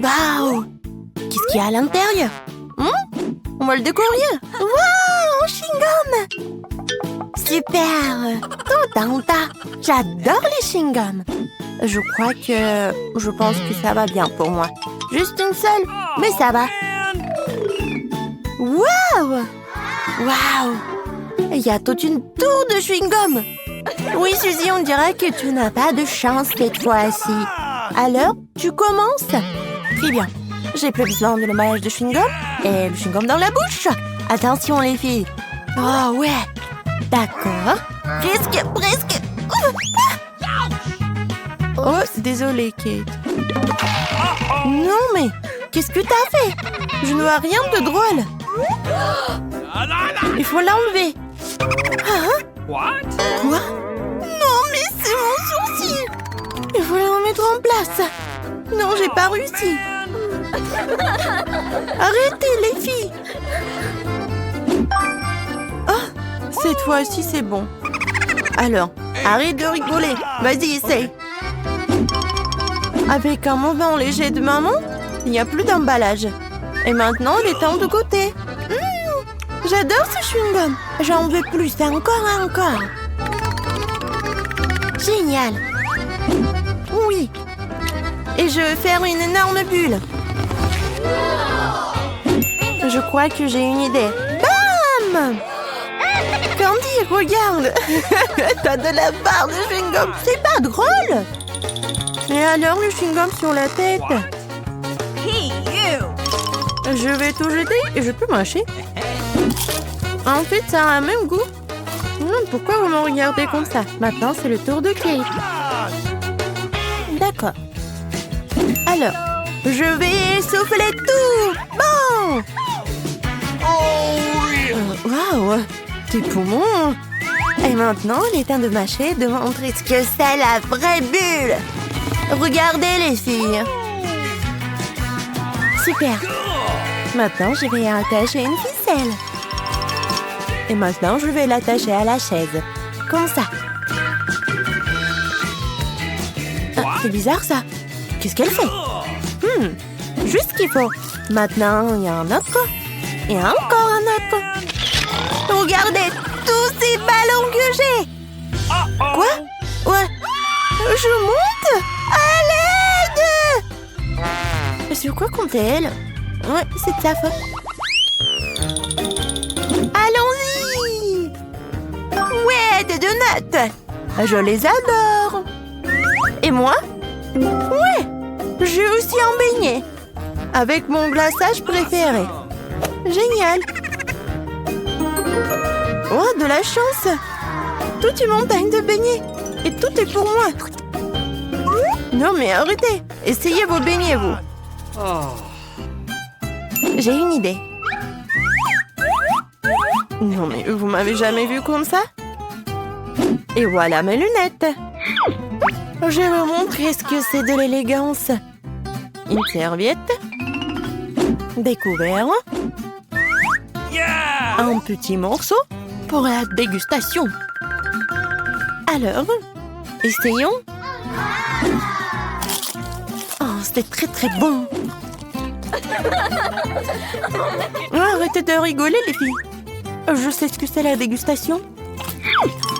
Waouh! Qu'est-ce qu'il y a à l'intérieur? On va le découvrir. Waouh! Un chewing-gum! Super! Tanta! J'adore les chewing-gums. Je pense que ça va bien pour moi. Juste une seule, mais ça va. Waouh! Waouh! Il y a toute une tour de chewing-gum. Oui, Suzy, on dirait que tu n'as pas de chance cette fois-ci. Alors, tu commences? Très bien. J'ai plus besoin de l'emballage de chewing-gum et le chewing-gum dans la bouche. Attention, les filles. Oh, ouais. D'accord. Presque. Oh, désolée, Kate. Non, mais qu'est-ce que t'as fait? Je ne vois rien de drôle. Il faut l'enlever. Hein? Quoi? Non, mais c'est mon sourcil. Il faut le remettre en place. Non, j'ai pas réussi. Arrêtez, les filles. Oh, cette fois-ci, c'est bon. Alors, arrête de rigoler. Vas-y, essaye. Avec un mouvement léger de maman, il n'y a plus d'emballage. Et maintenant, il est temps de goûter. J'adore ce chewing-gum. J'en veux plus, encore. Génial. Oui. Et je vais faire une énorme bulle. Je crois que j'ai une idée. Bam! Candy, regarde. T'as de la barre de chewing-gum. C'est pas drôle. Et alors, le chewing-gum sur la tête. Hey, you! Je vais tout jeter et je peux mâcher. En fait, ça a un même goût. Pourquoi vous me regardez comme ça? Maintenant, c'est le tour de Kate. D'accord. Alors, je vais souffler tout. Bon! Waouh! Tes poumons! Et maintenant, il est temps de mâcher, de montrer ce que c'est la vraie bulle. Regardez, les filles. Super. Maintenant, je vais attacher une ficelle. Et maintenant, je vais l'attacher à la chaise. Comme ça. Ah, c'est bizarre, ça. Qu'est-ce qu'elle fait? Juste ce qu'il faut. Maintenant, il y a un autre. Et encore un autre. Regardez tous ces ballons que j'ai. Quoi? Ouais. Je monte. À l'aide! Sur quoi comptait-elle? Ouais, c'est de sa faute. Allons-y! Ouais, des donuts! Je les adore! Et moi? Ouais! J'ai aussi un beignet! Avec mon glaçage préféré. Génial! Oh, de la chance! Toute une montagne de beignets! Et tout est pour moi! Non mais arrêtez! Essayez vos beignets, vous! J'ai une idée. Non mais vous m'avez jamais vu comme ça? Et voilà mes lunettes. Je vais vous montrer ce que c'est de l'élégance. Une serviette. Des couverts. Un petit morceau pour la dégustation. Alors, essayons. Oh, c'était très très bon. Arrêtez de rigoler, les filles. Je sais ce que c'est la dégustation.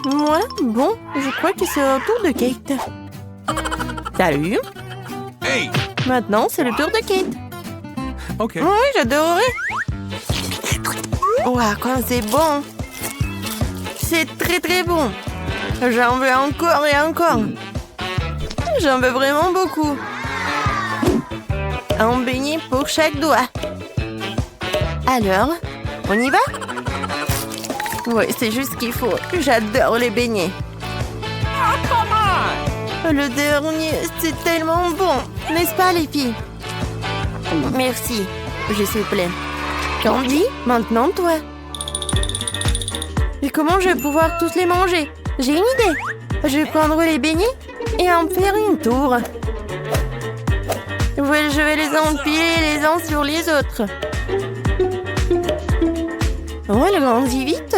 Moi, bon, je crois que c'est au tour de Kate. Salut. Hey. Maintenant, c'est le tour de Kate. Ok. Oui, j'adorerais. Ouah, quand c'est bon. C'est très très bon. J'en veux encore et encore. J'en veux vraiment beaucoup. Un beignet pour chaque doigt. Alors, on y va? Oui, c'est juste ce qu'il faut. J'adore les beignets. Le dernier, c'est tellement bon. N'est-ce pas, les filles? Merci. Je suis pleine. Candy, maintenant toi. Et comment je vais pouvoir tous les manger? J'ai une idée. Je vais prendre les beignets et en faire une tour. Ouais, je vais les empiler les uns sur les autres. Oh, elle grandit vite.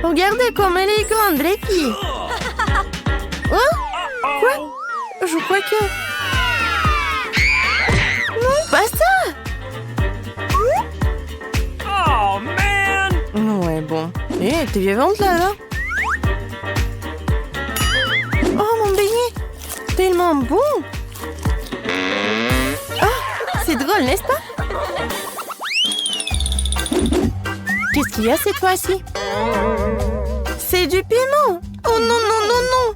Regardez comme elle est grande, les filles. Oh? Quoi? Je crois que... pas ça! Oh, man! Ouais, bon. Eh, t'es vivante là? Oh, mon beignet! Tellement bon! Ah, c'est drôle, n'est-ce pas? Qu'est-ce qu'il y a cette fois-ci? C'est du piment! Oh non, non, non, non!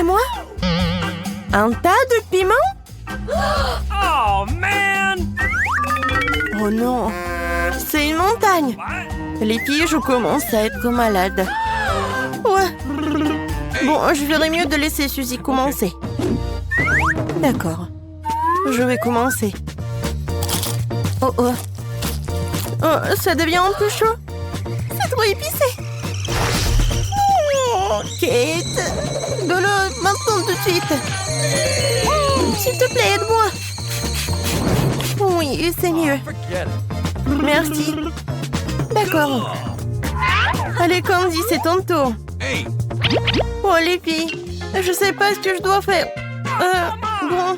Et moi? Un tas de piment? Oh, man! Oh non! C'est une montagne! Les filles, je commence à être malade. Ouais. Bon, je ferais mieux de laisser Suzy commencer. D'accord. Je vais commencer. Oh oh. Oh, ça devient un peu chaud. C'est trop épicé. Oh, Kate. De l'eau, maintenant tout de suite. S'il te plaît, aide-moi. Oui, c'est mieux. Forget it. Merci. D'accord. Allez, Candy, c'est ton tour. Hey! Oh, les filles, je sais pas ce que je dois faire. Bon,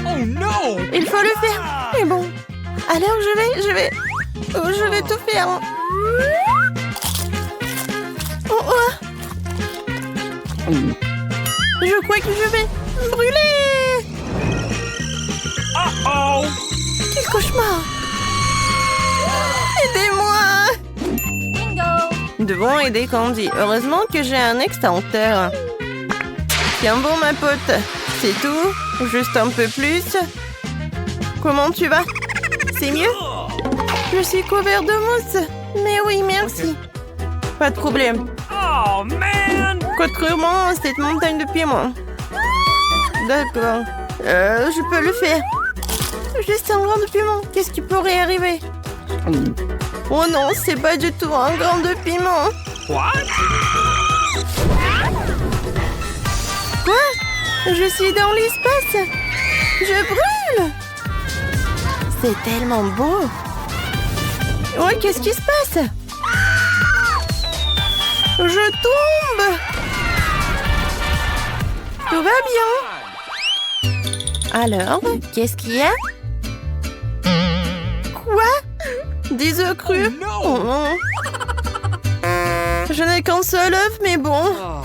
Oh, no! il faut le faire. Mais bon, alors je vais tout faire. Oh, oh. Je crois que je vais brûler. Uh-oh! Quel cauchemar. Aidez-moi. Bingo! Nous devons aider Candy. Heureusement que j'ai un extincteur. Tiens bon, ma pote. C'est tout. Juste un peu plus. Comment tu vas? C'est mieux? Je suis couvert de mousse. Mais oui, merci. Pas de problème. Oh, man! Contrairement à cette montagne de piment. D'accord. Je peux le faire. Juste un grain de piment. Qu'est-ce qui pourrait arriver? Oh non, c'est pas du tout un grain de piment. What? Quoi? Je suis dans l'espace. Je brûle. C'est tellement beau. Ouais, qu'est-ce qui se passe? Je tombe. Tout va bien. Alors, qu'est-ce qu'il y a? Quoi? Des œufs crus? Oh, Oh no! non. Je n'ai qu'un seul œuf, mais bon. Oh.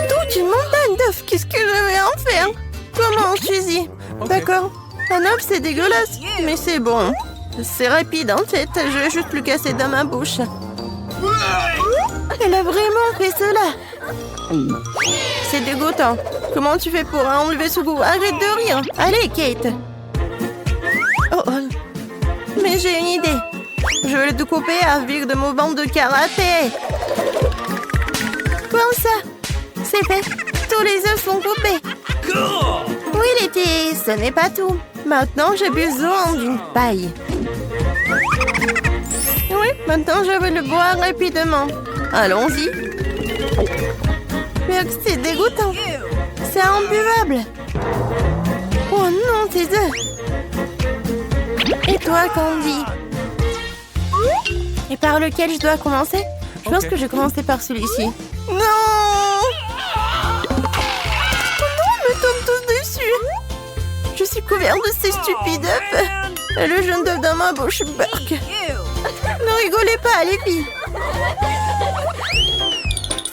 Toute une montagne d'œufs. Qu'est-ce que je vais en faire? Comment, Suzy? Ok. D'accord. Un œuf, c'est dégueulasse. Mais c'est bon. C'est rapide, en fait. Je vais juste le casser dans ma bouche. Elle a vraiment fait cela. C'est dégoûtant. Comment tu fais pour enlever ce goût? Arrête de rire. Allez, Kate. Oh, oh. Mais j'ai une idée. Je vais le découper avec de mon bandes de karaté. Comme ça. C'est fait. Tous les œufs sont coupés. Cool! Oui, les filles, ce n'est pas tout. Maintenant, j'ai besoin d'une paille. Oui, maintenant, je vais le boire rapidement. Allons-y. Mais c'est dégoûtant. C'est imbuvable. Oh non, tes œufs. Et toi, Candy? Et par lequel je dois commencer? Je pense Ok. que je vais commencer par celui-ci. Non! Non, me tombe tous dessus. Je suis couvert de ces stupides œufs. Et le jaune d'œuf dans ma bouche, Burk. Ne rigolez pas, les filles.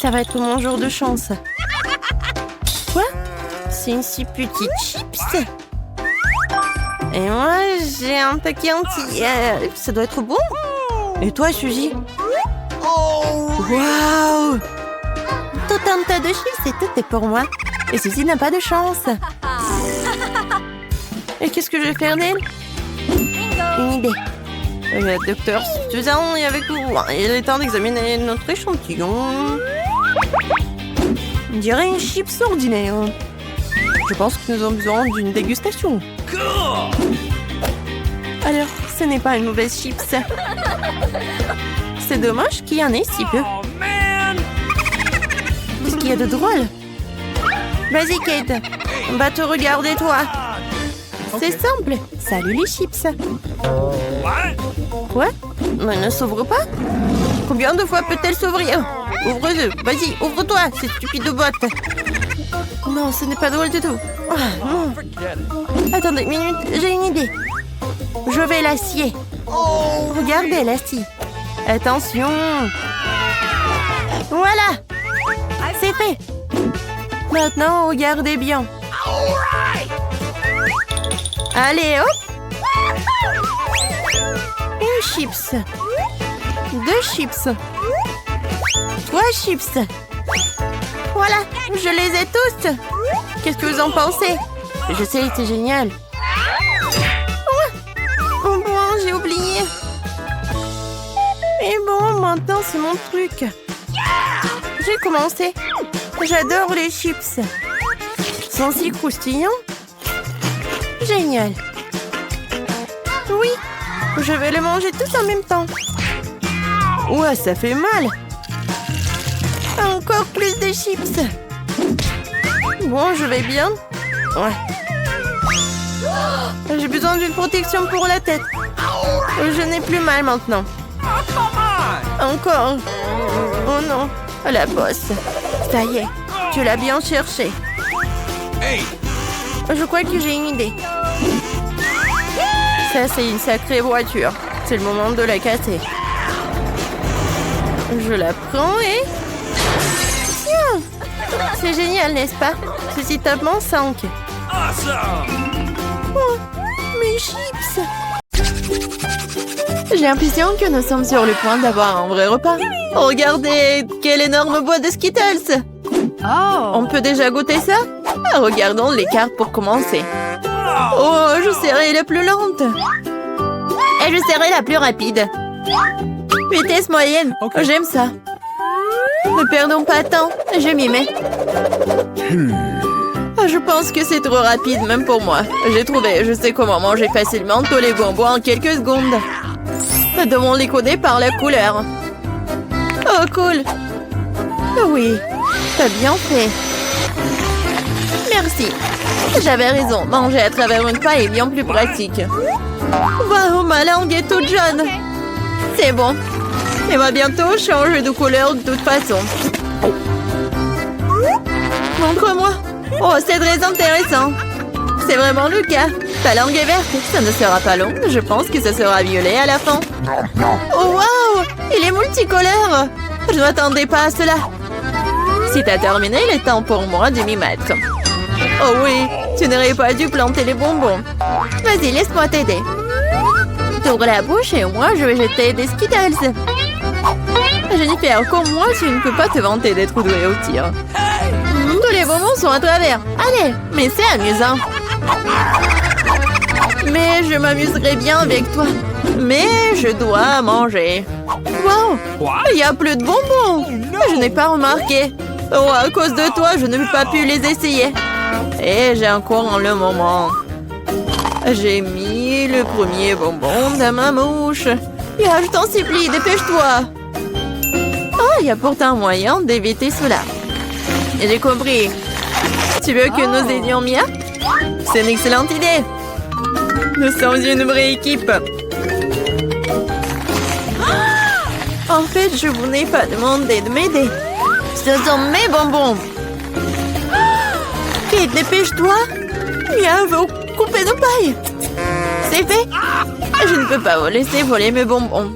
Ça va être mon jour de chance. Quoi? C'est une si petite chips. Et moi, j'ai un paquet entier. Ça doit être bon. Et toi, Suzy? Waouh! Tout un tas de chips et tout est pour moi. Et Suzy n'a pas de chance. Et qu'est-ce que je vais faire d'elle? Une idée. Le docteur Suzanne est avec vous. Il est temps d'examiner notre échantillon. On dirait une chips ordinaire. Je pense que nous avons besoin d'une dégustation. Alors, ce n'est pas une mauvaise chips. C'est dommage qu'il y en ait si peu. Oh, man! Qu'est-ce qu'il y a de drôle? Vas-y, Kate. On va te regarder, toi. C'est simple. Salut les chips. What? Quoi? Mais elle ne s'ouvre pas? Combien de fois peut-elle s'ouvrir? Ouvre-le. Vas-y, ouvre-toi, cette stupide boîte. Non, ce n'est pas drôle du tout. Ah, non. Forget it. Attendez une minute, j'ai une idée. Je vais la scier. Regardez la scie. Attention. Voilà. C'est fait. Maintenant, regardez bien. Allez, hop. Une chips. 2 chips. 3 chips. Voilà, je les ai tous. Qu'est-ce que vous en pensez? Je sais, c'est génial. Oh bon, j'ai oublié. Et bon, maintenant c'est mon truc. J'ai commencé. J'adore les chips. Ils sont si croustillants. Génial. Oui, je vais les manger tous en même temps. Ouais, ça fait mal. Encore plus de chips. Bon, je vais bien. Ouais. J'ai besoin d'une protection pour la tête. Je n'ai plus mal maintenant. Oh, come on! Encore. Oh non. La bosse. Ça y est. Tu l'as bien cherché. Hey! Je crois que j'ai une idée. Ça, c'est une sacrée voiture. C'est le moment de la casser. Je la prends et... Tiens! C'est génial, n'est-ce pas? Ceci tape mon 5. Awesome! Oh, mes chips! J'ai l'impression que nous sommes sur le point d'avoir un vrai repas. Regardez, quelle énorme boîte de Skittles! Oh. On peut déjà goûter ça? Regardons les cartes pour commencer. Oh, je serai la plus lente. Et je serai la plus rapide. Vitesse moyenne. Ok. J'aime ça. Ne perdons pas de temps. Je m'y mets. Je pense que c'est trop rapide, même pour moi. J'ai trouvé, je sais comment manger facilement tous les bonbons en quelques secondes. Nous devons les coder par la couleur. Oh, cool. Oui, t'as bien fait. Merci. J'avais raison, manger à travers une paille est bien plus pratique. Waouh, ma langue est toute jaune. C'est bon. Elle va bientôt changer de couleur de toute façon. Montre-moi. Oh, c'est très intéressant. C'est vraiment le cas. Ta langue est verte. Ça ne sera pas long. Je pense que ça sera violet à la fin. Oh, waouh! Il est multicolore. Je ne m'attendais pas à cela. Si t'as terminé, il est temps pour moi de m'y mettre. Oh oui, tu n'aurais pas dû planter les bonbons. Vas-y, laisse-moi t'aider. T'ouvres la bouche et moi, je vais jeter des Skittles. Jennifer, comme moi, tu ne peux pas te vanter d'être douée au tir. Tous les bonbons sont à travers. Allez, mais c'est amusant. Mais je m'amuserai bien avec toi. Mais je dois manger. Wow, What? il n'y a plus de bonbons. Oh, no. Je n'ai pas remarqué. Oh, à cause de toi, je n'ai pas pu les essayer. Et j'ai encore le moment. J'ai mis le premier bonbon dans ma mouche. Ya, je t'en supplie, dépêche-toi. Oh, il y a pourtant moyen d'éviter cela. J'ai compris. Tu veux que nous aidions Mia? C'est une excellente idée. Nous sommes une vraie équipe. En fait, je vous n'ai pas demandé de m'aider. Ce sont mes bonbons. Kate, dépêche-toi. Mia veut couper nos pailles. C'est fait. Je ne peux pas vous laisser voler mes bonbons.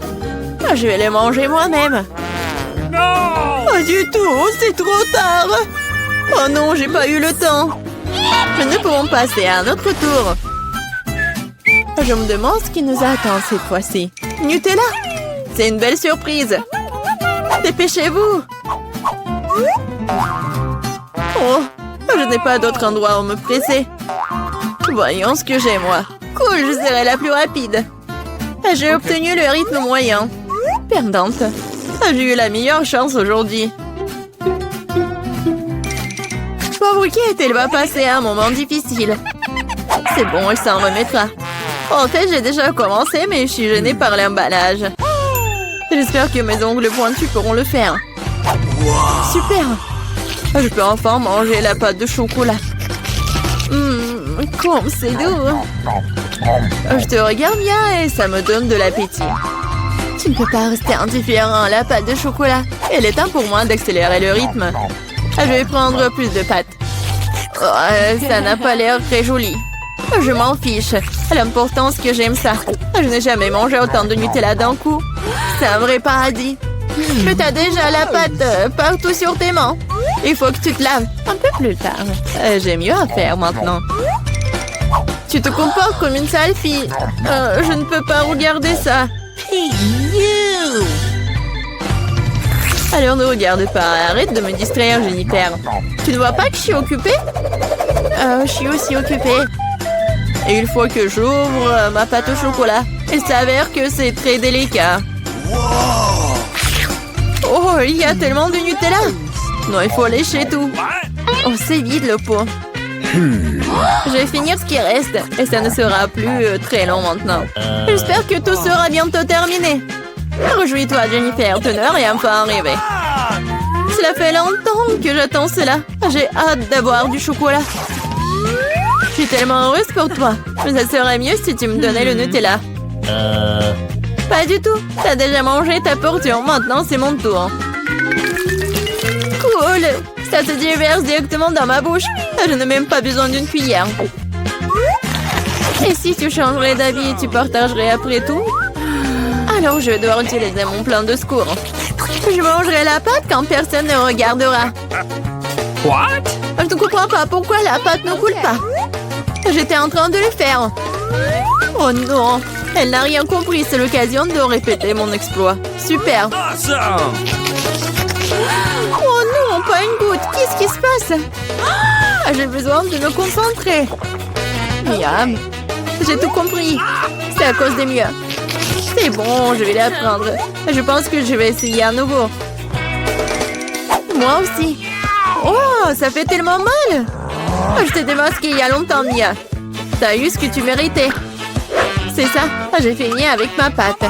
Je vais les manger moi-même. No! Pas du tout, c'est trop tard. Oh non, j'ai pas eu le temps. Nous pouvons passer à un autre tour. Je me demande ce qui nous attend cette fois-ci. Nutella, c'est une belle surprise. Dépêchez-vous. Oh, je n'ai pas d'autre endroit où me presser. Voyons ce que j'ai, moi. Cool, je serai la plus rapide. J'ai obtenu le rythme moyen. Perdante. J'ai eu la meilleure chance aujourd'hui. Pauvre Kate, elle va passer un moment difficile. C'est bon, elle s'en remettra. En fait, j'ai déjà commencé, mais je suis gênée par l'emballage. J'espère que mes ongles pointus pourront le faire. Super! Je peux enfin manger la pâte de chocolat. Comme c'est doux! Je te regarde bien et ça me donne de l'appétit. Tu ne peux pas rester indifférent à la pâte de chocolat. Il est temps pour moi d'accélérer le rythme. Je vais prendre plus de pâtes. Ça n'a pas l'air très joli. Je m'en fiche. L'important, c'est que j'aime ça. Je n'ai jamais mangé autant de Nutella d'un coup. C'est un vrai paradis. Mais t'as déjà la pâte partout sur tes mains. Il faut que tu te laves un peu plus tard. J'ai mieux à faire maintenant. Tu te comportes comme une sale fille. Je ne peux pas regarder ça. Hey, you! Alors ne regarde pas. Arrête de me distraire, Jennifer. Tu ne vois pas que je suis occupée? Je suis aussi occupée. Et il faut que j'ouvre ma pâte au chocolat. Il s'avère que c'est très délicat. Oh, il y a tellement de Nutella. Non, il faut lécher tout. Oh, c'est vide le pot. Je vais finir ce qui reste. Et ça ne sera plus très long maintenant. J'espère que tout sera bientôt terminé. Réjouis-toi, Jennifer, tu n'as rien pas arrivé. Cela fait longtemps que j'attends cela. J'ai hâte d'avoir du chocolat. Je suis tellement heureuse pour toi. Mais ça serait mieux si tu me donnais le Nutella. Pas du tout. T'as déjà mangé ta portion. Maintenant, c'est mon tour. Cool. Ça se déverse directement dans ma bouche. Je n'ai même pas besoin d'une cuillère. Et si tu changerais d'avis et tu partagerais après tout? Alors je vais devoir utiliser mon plan de secours. Je mangerai la pâte quand personne ne regardera. What? Je ne comprends pas pourquoi la pâte ne coule pas. J'étais en train de le faire. Oh non, elle n'a rien compris. C'est l'occasion de répéter mon exploit. Super. Awesome! Oh non, pas une goutte. Qu'est-ce qui se passe? J'ai besoin de me concentrer. Miam. J'ai tout compris. C'est à cause des miens. C'est bon, je vais l'apprendre. Je pense que je vais essayer à nouveau. Moi aussi. Oh, ça fait tellement mal. Je t'ai démasqué il y a longtemps, Mia. T'as eu ce que tu méritais. C'est ça, j'ai fini avec ma pâte.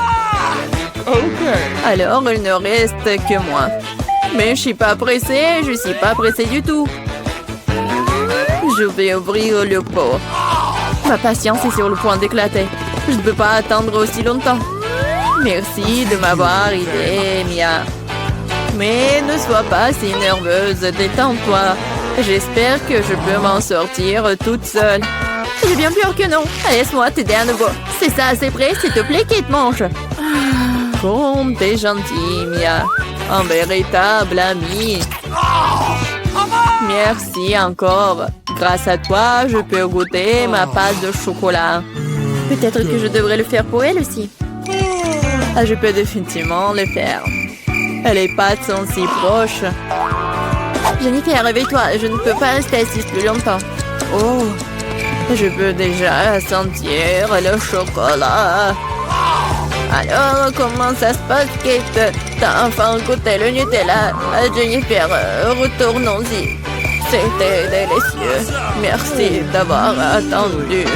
Alors, il ne reste que moi. Mais je suis pas pressée, je suis pas pressée du tout. Je vais ouvrir le pot. Ma patience est sur le point d'éclater. Je ne peux pas attendre aussi longtemps. Merci de m'avoir aidé, Mia. Mais ne sois pas si nerveuse, détends-toi. J'espère que je peux m'en sortir toute seule. J'ai bien peur que non. Laisse-moi t'aider à nouveau. C'est ça, c'est prêt, s'il te plaît, Kate, mange. Comme t'es gentille, Mia. Un véritable ami. Merci encore. Grâce à toi, je peux goûter ma pâte de chocolat. Peut-être que je devrais le faire pour elle aussi. Je peux définitivement le faire. Les pâtes sont si proches. Jennifer, réveille-toi. Je ne peux pas rester assise plus longtemps. Oh, je peux déjà sentir le chocolat. Alors, comment ça se passe, Kate? T'as enfin goûté le Nutella. Jennifer, retournons-y. C'était délicieux. Merci d'avoir attendu.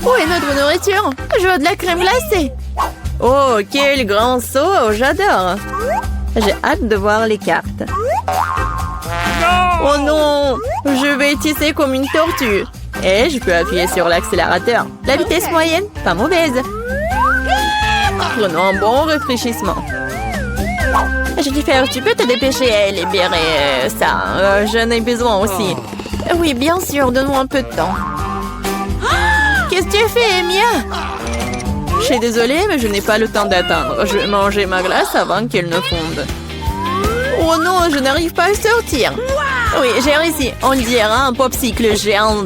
Où est notre nourriture? Je veux de la crème glacée. Oh, quel grand saut! J'adore. J'ai hâte de voir les cartes. Oh non! Je vais tisser comme une tortue. Et je peux appuyer sur l'accélérateur. La vitesse moyenne, pas mauvaise. Prenons un bon rafraîchissement. Jennifer, tu peux te dépêcher à libérer ça. J'en ai besoin aussi. Oui, bien sûr, donne-moi un peu de temps. Qu'est-ce que tu fais, Mia? Je suis désolée, mais je n'ai pas le temps d'attendre. Je vais manger ma glace avant qu'elle ne fonde. Oh non, je n'arrive pas à sortir. Oui, j'ai réussi. On dirait un popsicle géant.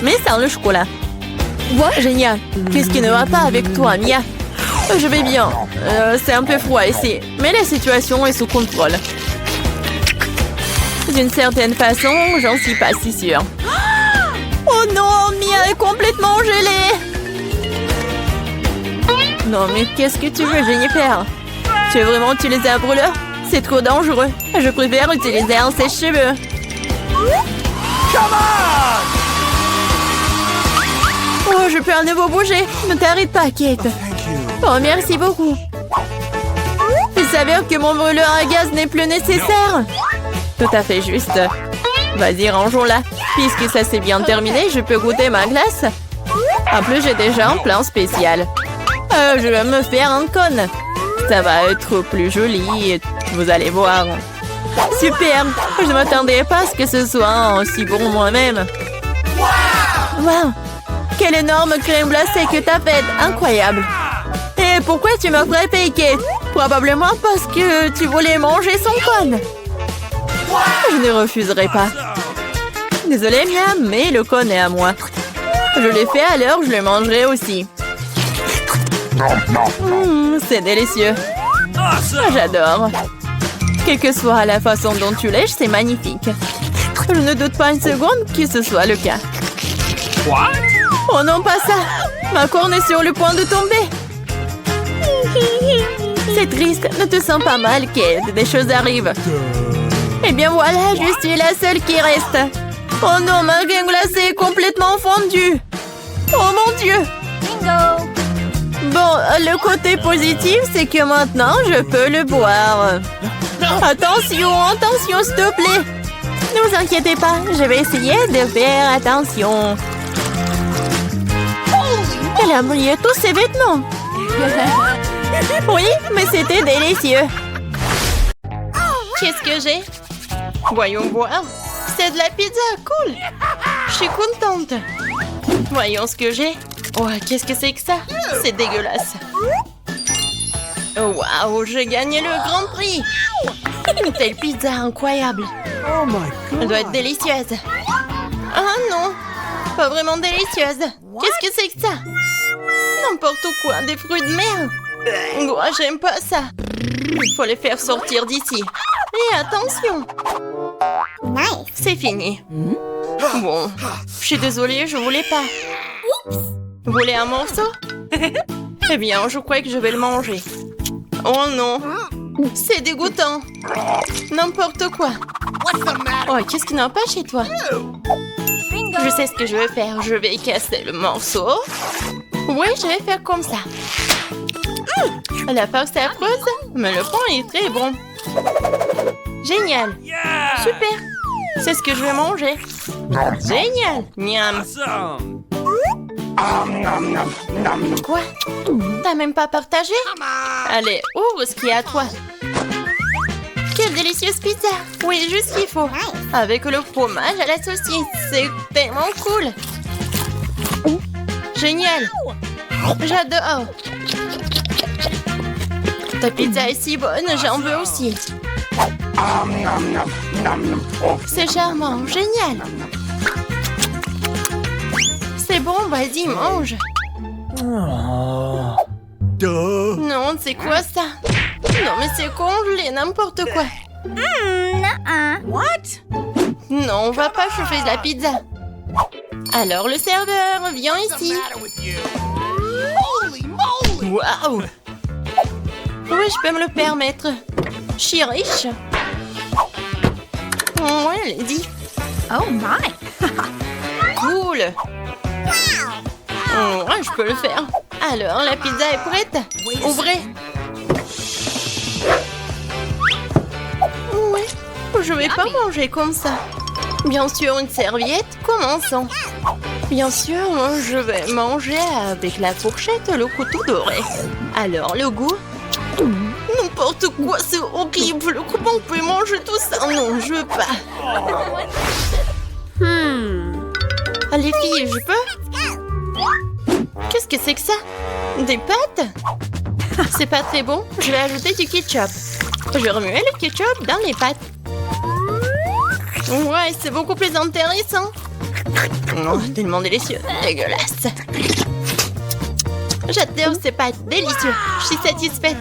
Mais sans le chocolat. Génial. Qu'est-ce qui ne va pas avec toi, Mia? Je vais bien. C'est un peu froid ici. Mais la situation est sous contrôle. D'une certaine façon, j'en suis pas si sûre. Oh non, Mia est complètement gelée. Non, mais qu'est-ce que tu veux, Jennifer? Tu veux vraiment utiliser un brûleur? C'est trop dangereux. Je préfère utiliser un sèche-cheveux. Oh, je peux à nouveau bouger. Ne t'arrête pas, Kate. Oh, merci beaucoup. Il s'avère que mon brûleur à gaz n'est plus nécessaire. Tout à fait juste. Vas-y, rangeons-la. Puisque ça s'est bien terminé, je peux goûter ma glace. En plus, j'ai déjà un plan spécial. Je vais me faire un cône. Ça va être plus joli, vous allez voir. Superbe! Je ne m'attendais pas à ce que ce soit aussi bon moi-même. Wow! Quelle énorme crème glacée que t'as faite! Incroyable! Et pourquoi tu m'as frappé, Kate? Probablement parce que tu voulais manger son cône. Je ne refuserai pas. Désolée, Miam, mais le cône est à moi. Je l'ai fait à l'heure, je le mangerai aussi. C'est délicieux. J'adore. Quelle que soit la façon dont tu lèches, c'est magnifique. Je ne doute pas une seconde que ce soit le cas. What? Oh non, pas ça! Ma corne est sur le point de tomber. C'est triste, ne te sens pas mal, Kate. Des choses arrivent. Eh bien voilà, je suis la seule qui reste. Oh non, ma crème glacée est complètement fondue. Oh mon Dieu! Bingo! Bon, le côté positif, c'est que maintenant, je peux le boire. Attention, attention, s'il te plaît. Ne vous inquiétez pas, je vais essayer de faire attention. Elle a mouillé tous ses vêtements. Oui, mais c'était délicieux. Qu'est-ce que j'ai? Voyons voir. C'est de la pizza, cool. Je suis contente. Voyons ce que j'ai. Oh, qu'est-ce que c'est que ça? C'est dégueulasse. Waouh, j'ai gagné le grand prix. Une telle pizza incroyable. Oh my God. Elle doit être délicieuse. Ah non, pas vraiment délicieuse. Qu'est-ce que c'est que ça? N'importe quoi, des fruits de mer. Oh, j'aime pas ça. Il faut les faire sortir d'ici. Et attention. Nice! C'est fini. Bon, je suis désolée, je voulais pas. Vous voulez un morceau? Eh bien, je crois que je vais le manger. Oh non, c'est dégoûtant. N'importe quoi. Oh, qu'est-ce qui n'a pas chez toi? Je sais ce que je vais faire. Je vais casser le morceau. Oui, je vais faire comme ça. La farce est affreuse, mais le pain est très bon. Génial. Yeah! Super. C'est ce que je vais manger. Génial. Miam. Awesome! Quoi? T'as même pas partagé? Allez, ouvre ce qu'il y a à toi. Quelle délicieuse pizza. Oui, juste ce qu'il faut. Avec le fromage à la saucisse. C'est tellement cool. Génial. J'adore. Ta pizza est si bonne, j'en veux aussi. C'est charmant, génial. C'est bon, vas-y, mange. Duh. Non, c'est quoi ça? Non, mais c'est congelé, n'importe quoi. What? Non, on va pas chauffer de la pizza. Alors, le serveur, viens ici. Waouh! Oui, je peux me le permettre. Je suis riche. Ouais, allez-y. Oh my! Cool. Ouais, je peux le faire. Alors, la pizza est prête. Ouvrez. Ouais, je vais pas manger comme ça. Bien sûr, une serviette. Commençons. Bien sûr, je vais manger avec la fourchette et le couteau doré. Alors, le goût? N'importe quoi, c'est horrible. Comment on peut manger tout ça? Non, je veux pas. Ah, les filles, je peux? Qu'est-ce que c'est que ça? Des pâtes? C'est pas très bon. Je vais ajouter du ketchup. Je vais remuer le ketchup dans les pâtes. Ouais, c'est beaucoup plus intéressant. Oh, tellement délicieux. Dégueulasse. J'adore ces pâtes. Délicieux. Je suis satisfaite.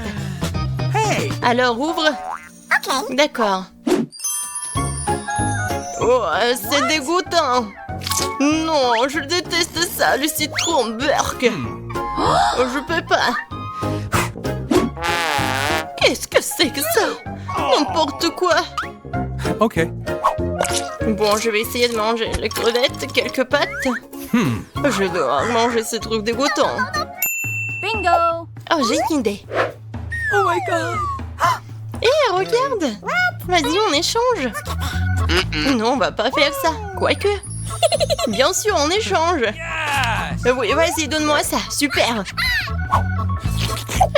Hey! Alors, ouvre. Ok. D'accord. Oh, c'est dégoûtant. Non, je déteste ça, le citron burk. Oh, je peux pas. Qu'est-ce que c'est que ça? N'importe quoi. Ok. Bon, je vais essayer de manger les crevettes, quelques pâtes. Je dois manger ce truc dégoûtant. Bingo! Oh, j'ai une idée. Oh my God! Hé, regarde. Vas-y, on échange. Non, on va pas faire ça. Quoique. Bien sûr, on échange. Yes! Oui, vas-y, donne-moi ça. Super.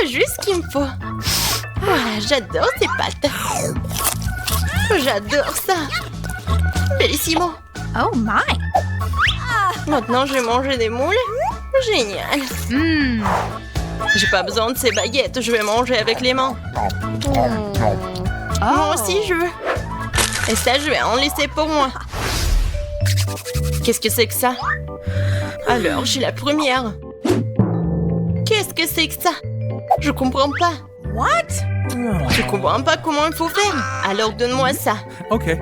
Juste ce qu'il me faut. Ah, j'adore ces pâtes. J'adore ça. Bellissimo. Oh my. Maintenant, je vais manger des moules. Génial. Mmm. J'ai pas besoin de ces baguettes, je vais manger avec les mains. Moi aussi, je veux. Et ça, je vais en laisser pour moi. Qu'est-ce que c'est que ça? Alors, j'ai la première. Qu'est-ce que c'est que ça? Je comprends pas. What? Je comprends pas comment il faut faire. Alors, donne-moi ça. Okay.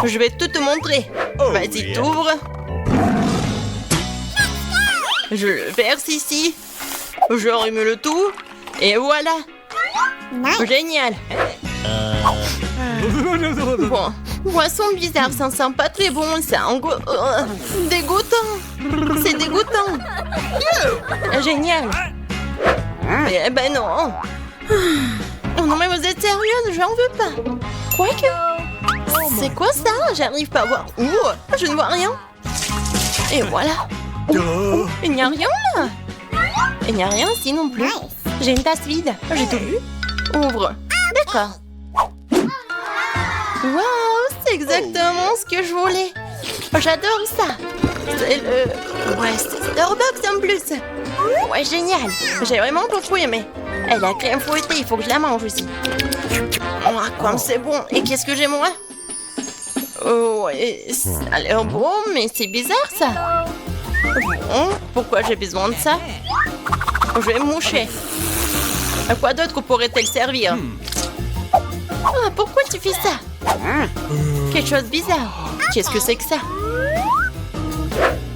Je vais tout te montrer. Vas-y, t'ouvres. Je le verse ici. Je remume le tout. Et voilà. Nice. Génial. Bon, boisson bizarre, ça sent pas très bon, c'est dégoûtant. C'est dégoûtant. Génial. Eh ben non. Oh non mais vous êtes sérieuse, j'en veux pas. Quoique. C'est quoi ça? J'arrive pas à voir. Ouh, je ne vois rien. Et voilà. Il n'y a rien là. Il n'y a rien ici non plus. J'ai une tasse vide. J'ai tout vu. Ouvre. D'accord. Waouh, c'est exactement ce que je voulais. J'adore ça. C'est le... Ouais, c'est Starbucks en plus. Ouais, génial. J'ai vraiment beaucoup aimé. Et la crème fouettée, il faut que je la mange aussi. Oh, comme c'est bon. Et qu'est-ce que j'ai moi? Oh, ouais, ça a l'air bon, mais c'est bizarre ça. Bon, pourquoi j'ai besoin de ça? Je vais me moucher. À quoi d'autre pourrait-elle servir? Ah, pourquoi tu fais ça? Quelque chose de bizarre. Qu'est-ce que c'est que ça?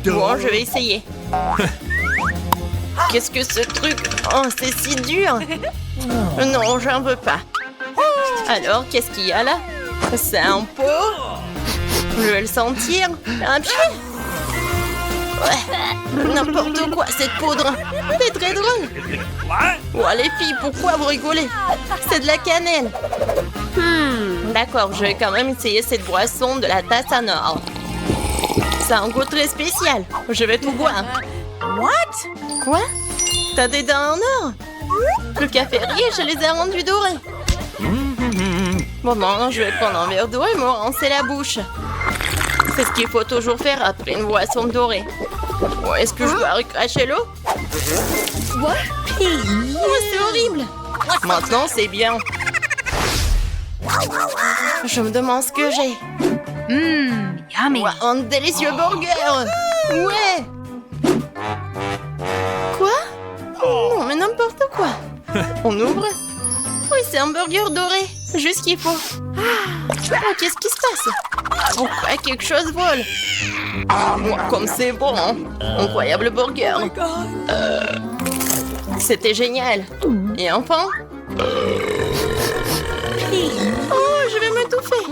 Bon, je vais essayer. Qu'est-ce que ce truc? Oh, c'est si dur. Non, j'en veux pas. Alors, qu'est-ce qu'il y a là? C'est un pot. Je vais le sentir. Un pied. Ouais. N'importe quoi, cette poudre. C'est très drôle. Oh, les filles, pourquoi vous rigolez? C'est de la cannelle. D'accord, je vais quand même essayer cette boisson de la tasse en or. C'est un goût très spécial. Je vais tout boire. What? Quoi? T'as des dents en or? Le café-rier, je les ai rendus dorés. Bon, maintenant, je vais prendre un verre d'eau et me rincer la bouche. C'est ce qu'il faut toujours faire après une boisson dorée. Oh, est-ce que je dois recracher l'eau? What? Oh, c'est horrible. Maintenant, c'est bien. Je me demande ce que j'ai. Mmm. Yummy. Wow, un délicieux burger. Ouais. Quoi? Non, mais n'importe quoi. On ouvre? Oui, c'est un burger doré. Juste ce qu'il faut. Oh, qu'est-ce qui se passe? Pourquoi quelque chose vole? Oh, comme c'est bon, hein? Incroyable burger. C'était génial. Et enfin? Oh, je vais m'étouffer.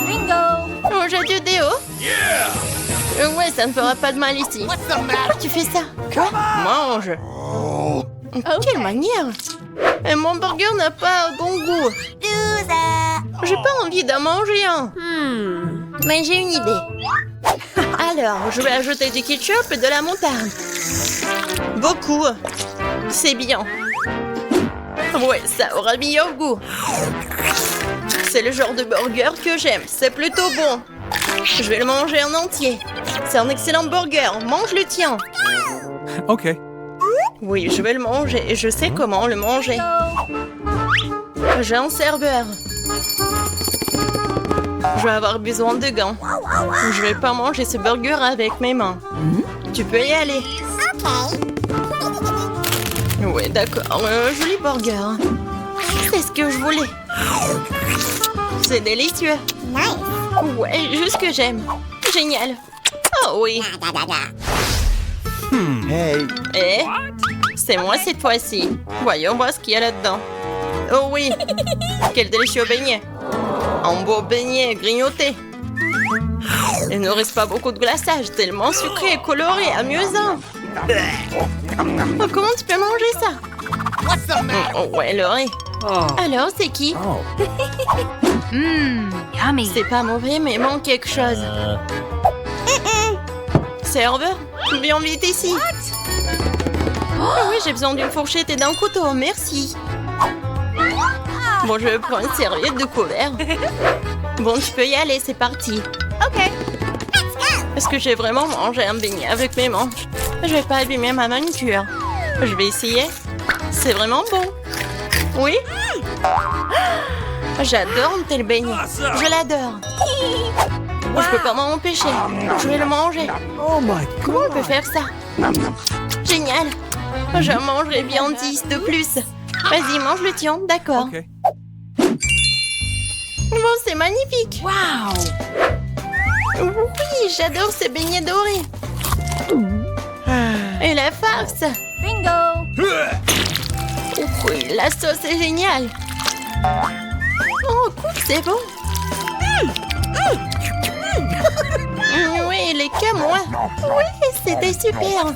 Bingo. Oh, j'ai du déo. Ouais, ça ne fera pas de mal ici. Tu fais ça? Quoi? Mange. Quelle manière? Et mon burger n'a pas bon goût. J'ai pas envie d'en manger un. Mais j'ai une idée. Alors, je vais ajouter du ketchup et de la moutarde. Beaucoup. C'est bien. Ouais, ça aura meilleur goût. C'est le genre de burger que j'aime. C'est plutôt bon. Je vais le manger en entier. C'est un excellent burger. Mange le tien. Okay. Oui, je vais le manger et je sais comment le manger. J'ai un serveur. Je vais avoir besoin de gants. Je vais pas manger ce burger avec mes mains. Tu peux y aller. Oui, d'accord. Joli burger. C'est ce que je voulais. C'est délicieux. Ouais, juste ce que j'aime. Génial. Oh oui. Hey. Eh? C'est moi cette fois-ci. Voyons voir ce qu'il y a là-dedans. Oh oui. Quel délicieux beignet. Un beau beignet grignoté. Il ne reste pas beaucoup de glaçage, tellement sucré, coloré, amusant. Oh, comment tu peux manger ça? Oh, ouais, Laurie. Alors, c'est qui? Mmm. Yummy. C'est pas mauvais, mais il manque quelque chose. Serveur, bien vite ici. Oh oui, j'ai besoin d'une fourchette et d'un couteau, merci. Bon, je vais prendre une serviette de couvert. Bon, tu peux y aller, c'est parti. Okay. Est-ce que j'ai vraiment mangé un beignet avec mes manches? Je vais pas abîmer ma manucure. Je vais essayer. C'est vraiment bon. Oui? J'adore un tel beignet. Je l'adore. Je peux pas m'en empêcher. Je vais le manger. Oh my Comment on peut faire ça? Génial. J'en mangerai bien 10 de plus. Vas-y, mange le tien. D'accord. Okay. Bon, c'est magnifique. Wow. Oui, j'adore ces beignets dorés. Et la farce. Bingo. Oui, la sauce est géniale. Oh, cool, c'est bon. Oui, les que moi. Oui, c'était super.